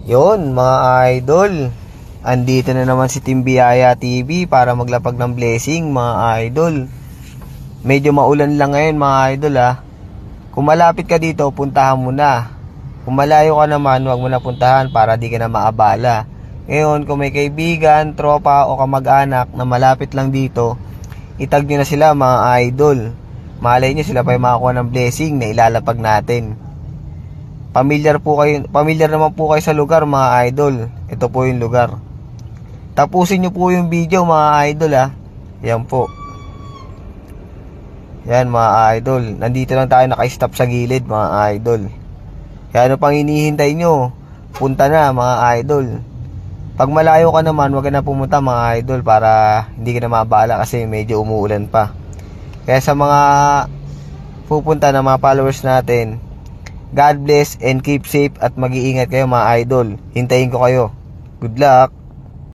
Yun mga idol, andito na naman si Team Biyaya TV para maglapag ng blessing mga idol. Medyo maulan lang ngayon mga idol ha. Kung malapit ka dito, puntahan mo na. Kung malayo ka naman, huwag mo na puntahan para di ka na maabala. Ngayon, kung may kaibigan, tropa o kamag-anak na malapit lang dito, itag nyo na sila mga idol. Malay nyo sila pa yung makakuha ng blessing na ilalapag natin. Pamilyar naman po kayo sa lugar mga idol. Ito po yung lugar. Tapusin nyo po yung video mga idol ha. Yan po. Yan mga idol. Nandito lang tayo naka-stop sa gilid mga idol. Kaya ano pang hinihintay nyo? Punta na mga idol. Pag malayo ka naman, huwag ka na pumunta mga idol para hindi ka na mabala kasi medyo umuulan pa. Kaya sa mga pupunta na mga followers natin, God bless and keep safe at mag-iingat kayo mga idol. Hintayin ko kayo. Good luck!